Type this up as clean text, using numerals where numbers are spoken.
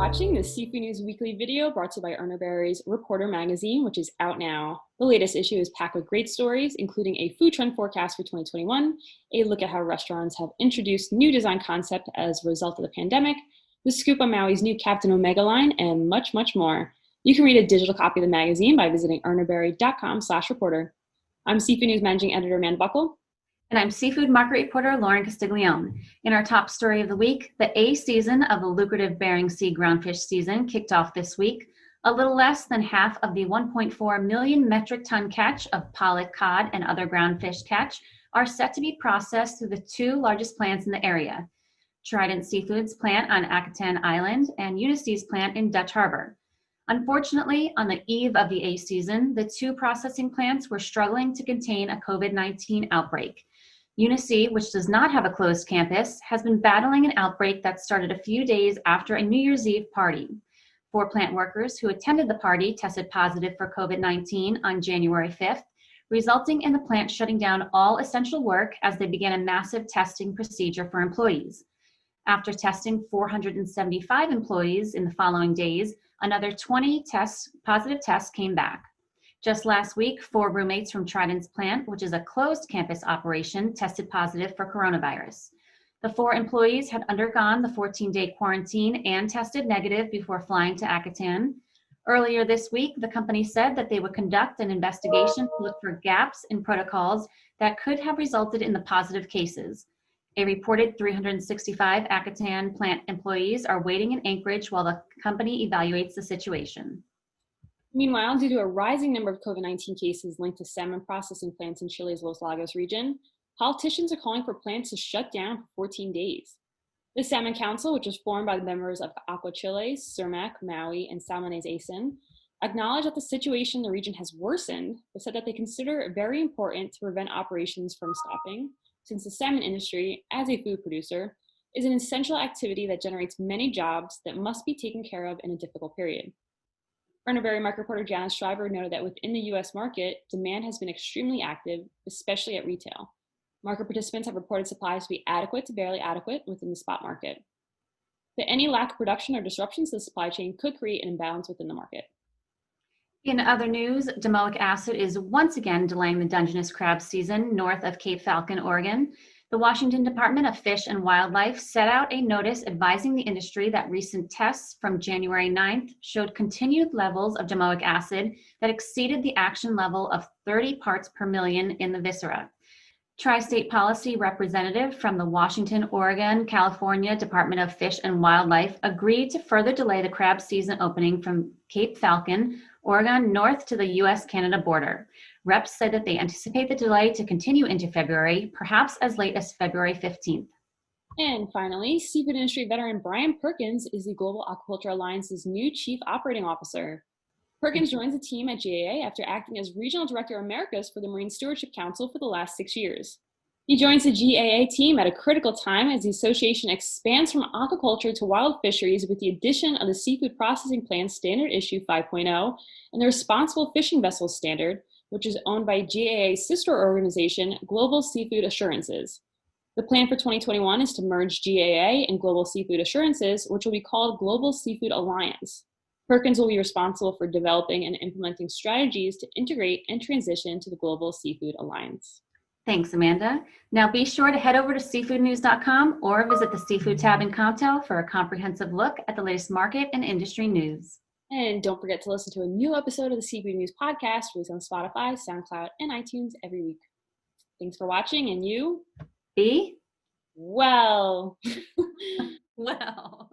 watching the Seafood News Weekly video brought to you by Erna Berry's Reporter magazine, which is out now. The latest issue is packed with great stories, including a food trend forecast for 2021, a look at how restaurants have introduced new design concept as a result of the pandemic, the scoop on Maui's new Captain Omega line, and much, much more. You can read a digital copy of the magazine by visiting ernaberry.com/reporter. I'm Seafood News Managing Editor Amanda Buckle. And I'm seafood market reporter Lauren Castiglione. In our top story of the week, the A season of the lucrative Bering Sea groundfish season kicked off this week. A little less than half of the 1.4 million metric ton catch of pollock, cod, and other groundfish catch are set to be processed through the two largest plants in the area, Trident Seafood's plant on Akutan Island and Unisea's plant in Dutch Harbor. Unfortunately, on the eve of the A season, the two processing plants were struggling to contain a COVID-19 outbreak. Unisea, which does not have a closed campus, has been battling an outbreak that started a few days after a New Year's Eve party. 4 plant workers who attended the party tested positive for COVID-19 on January 5th, resulting in the plant shutting down all essential work as they began a massive testing procedure for employees. After testing 475 employees in the following days, another 20 positive tests came back. Just last week, 4 roommates from Trident's plant, which is a closed campus operation, tested positive for coronavirus. The 4 employees had undergone the 14-day quarantine and tested negative before flying to Akutan. Earlier this week, the company said that they would conduct an investigation to look for gaps in protocols that could have resulted in the positive cases. A reported 365 Akutan plant employees are waiting in Anchorage while the company evaluates the situation. Meanwhile, due to a rising number of COVID-19 cases linked to salmon processing plants in Chile's Los Lagos region, politicians are calling for plants to shut down for 14 days. The Salmon Council, which was formed by the members of Aqua Chile, Cermaq, Maui, and Salmones ASIN, acknowledged that the situation in the region has worsened, but said that they consider it very important to prevent operations from stopping, since the salmon industry, as a food producer, is an essential activity that generates many jobs that must be taken care of in a difficult period. Erna Berry market reporter Janice Shriver noted that within the U.S. market, demand has been extremely active, especially at retail. Market participants have reported supplies to be adequate to barely adequate within the spot market. But any lack of production or disruptions to the supply chain could create an imbalance within the market. In other news, domoic acid is once again delaying the Dungeness Crab season north of Cape Falcon, Oregon. The Washington Department of Fish and Wildlife set out a notice advising the industry that recent tests from January 9th showed continued levels of domoic acid that exceeded the action level of 30 parts per million in the viscera. Tri-state policy representative from the Washington, Oregon, California Department of Fish and Wildlife agreed to further delay the crab season opening from Cape Falcon, Oregon, north to the U.S.-Canada border. Reps said that they anticipate the delay to continue into February, perhaps as late as February 15th. And finally, seafood industry veteran Brian Perkins is the Global Aquaculture Alliance's new Chief Operating Officer. Perkins joins the team at GAA after acting as Regional Director Americas for the Marine Stewardship Council for the last 6 years. He joins the GAA team at a critical time as the association expands from aquaculture to wild fisheries with the addition of the Seafood Processing Plan Standard Issue 5.0 and the Responsible Fishing Vessels Standard, which is owned by GAA's sister organization, Global Seafood Assurances. The plan for 2021 is to merge GAA and Global Seafood Assurances, which will be called Global Seafood Alliance. Perkins will be responsible for developing and implementing strategies to integrate and transition to the Global Seafood Alliance. Thanks, Amanda. Now be sure to head over to seafoodnews.com or visit the Seafood tab in Comtel for a comprehensive look at the latest market and industry news. And don't forget to listen to a new episode of the Seafood News podcast released on Spotify, SoundCloud, and iTunes every week. Thanks for watching, and you be well. well.